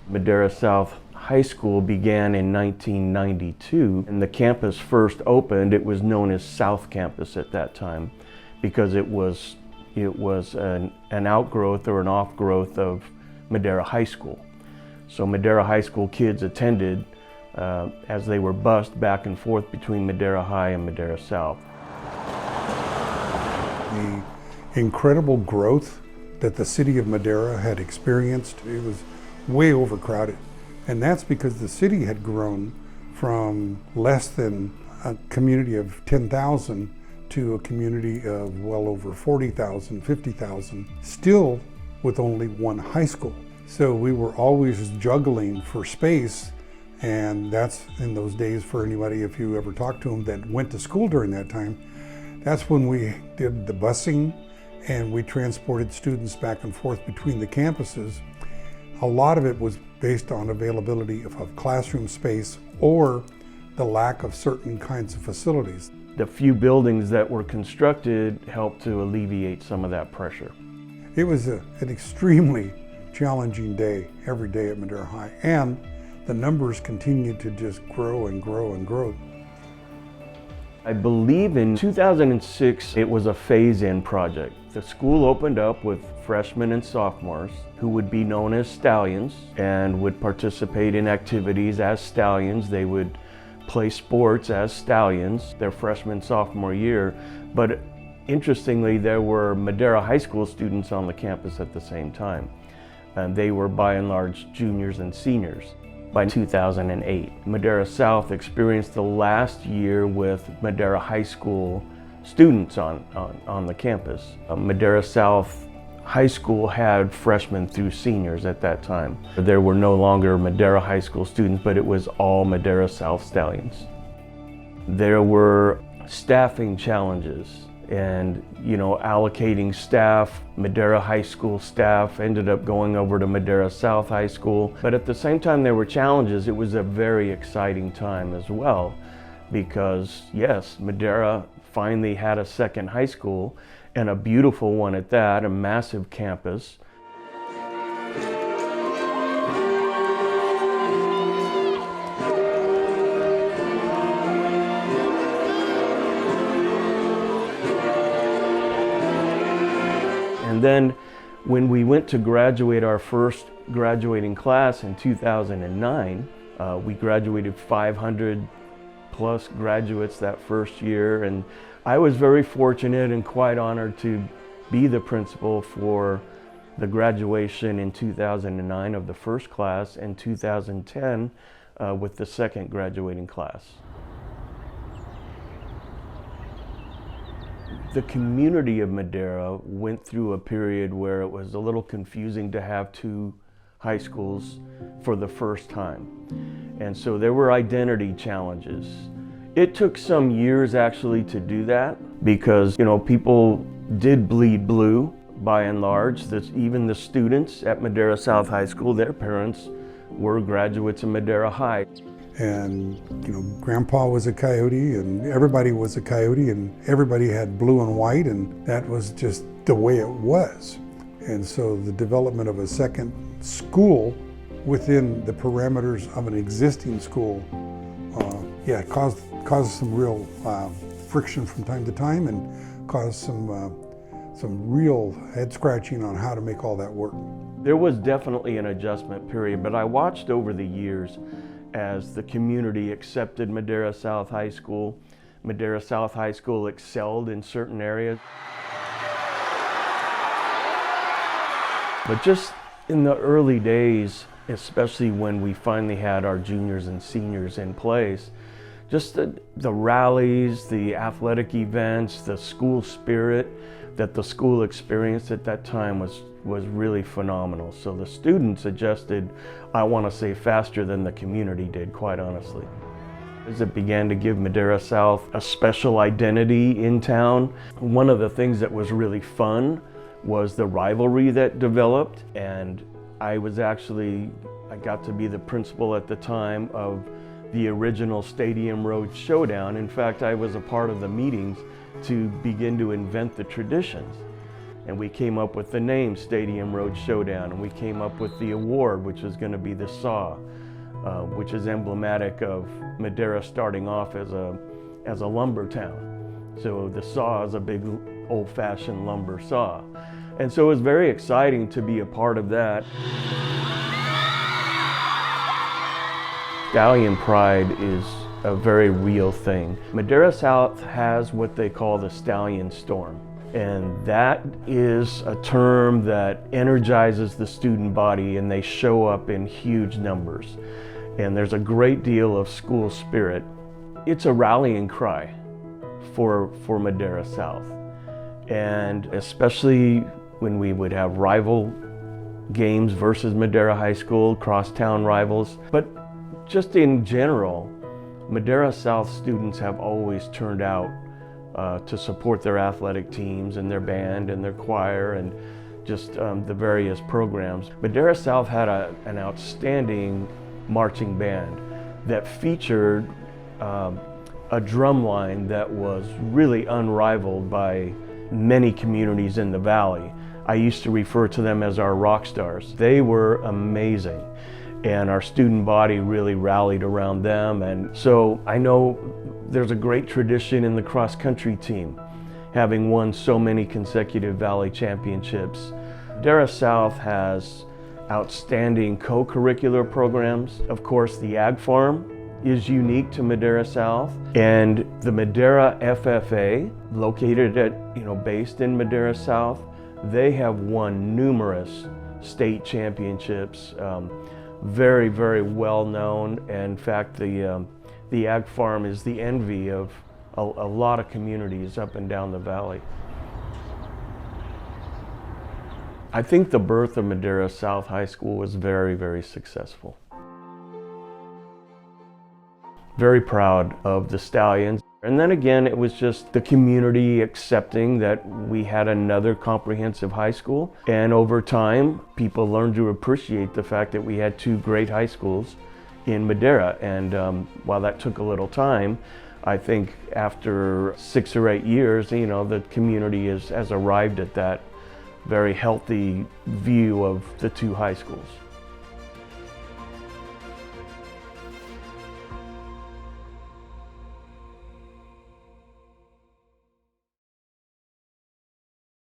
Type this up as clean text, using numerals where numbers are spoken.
Madera South High School began in 1992, and the campus first opened. It was known as South Campus at that time because it was an outgrowth or an off-growth of Madera High School. So Madera High School kids attended as they were bused back and forth between Madera High and Madera South. The incredible growth that the city of Madera had experienced, it was way overcrowded. And that's because the city had grown from less than a community of 10,000 to a community of well over 40,000, 50,000, still with only one high school. So we were always juggling for space, and that's in those days for anybody, if you ever talked to them that went to school during that time, that's when we did the busing and we transported students back and forth between the campuses. A lot of it was based on availability of classroom space or the lack of certain kinds of facilities. The few buildings that were constructed helped to alleviate some of that pressure. It was an extremely challenging day, every day at Madera High, and the numbers continued to just grow and grow and grow. I believe in 2006, it was a phase-in project. The school opened up with freshmen and sophomores who would be known as Stallions and would participate in activities as Stallions. They would play sports as Stallions their freshman, sophomore year. But interestingly, there were Madera High School students on the campus at the same time. And they were by and large juniors and seniors. By 2008, Madera South experienced the last year with Madera High School students on the campus. Madera South High School had freshmen through seniors at that time. There were no longer Madera High School students, but it was all Madera South Stallions. There were staffing challenges and, allocating staff. Madera High School staff ended up going over to Madera South High School. But at the same time there were challenges, it was a very exciting time as well because, yes, Madera finally had a second high school, and a beautiful one at that, a massive campus. And then when we went to graduate our first graduating class in 2009, we graduated 500 plus graduates that first year, and I was very fortunate and quite honored to be the principal for the graduation in 2009 of the first class and 2010 with the second graduating class. The community of Madera went through a period where it was a little confusing to have two high schools for the first time. And so there were identity challenges. It took some years actually to do that because, people did bleed blue by and large. Even the students at Madera South High School, their parents were graduates of Madera High. And, Grandpa was a Coyote and everybody was a Coyote and everybody had blue and white, and that was just the way it was. And so the development of a second school within the parameters of an existing school, caused some real friction from time to time and caused some real head scratching on how to make all that work. There was definitely an adjustment period, but I watched over the years as the community accepted Madera South High School. Madera South High School excelled in certain areas. But just in the early days, especially when we finally had our juniors and seniors in place, just the rallies, the athletic events, the school spirit that the school experienced at that time was really phenomenal. So the students adjusted, I want to say, faster than the community did, quite honestly. As it began to give Madera South a special identity in town, one of the things that was really fun was the rivalry that developed, and I got to be the principal at the time of the original Stadium Road Showdown. In fact, I was a part of the meetings to begin to invent the traditions. And we came up with the name Stadium Road Showdown, and we came up with the award, which is going to be the saw, which is emblematic of Madera starting off as a lumber town. So the saw is a big old-fashioned lumber saw. And so it was very exciting to be a part of that. Stallion pride is a very real thing. Madera South has what they call the Stallion Storm. And that is a term that energizes the student body, and they show up in huge numbers. And there's a great deal of school spirit. It's a rallying cry for Madera South. And especially when we would have rival games versus Madera High School, crosstown rivals. But just in general, Madera South students have always turned out to support their athletic teams and their band and their choir and just the various programs. Madera South had an outstanding marching band that featured a drum line that was really unrivaled by many communities in the valley. I used to refer to them as our rock stars. They were amazing, and our student body really rallied around them. And so I know there's a great tradition in the cross-country team, having won so many consecutive Valley championships. Madera South has outstanding co-curricular programs. Of course, the Ag Farm is unique to Madera South, and the Madera FFA, located based in Madera South, they have won numerous state championships. Very, very well known. And in fact, the Ag Farm is the envy of a lot of communities up and down the valley. I think the birth of Madera South High School was very, very successful. Very proud of the Stallions. And then again, it was just the community accepting that we had another comprehensive high school. And over time, people learned to appreciate the fact that we had two great high schools in Madera. And while that took a little time, I think after 6 or 8 years, the community has arrived at that very healthy view of the two high schools.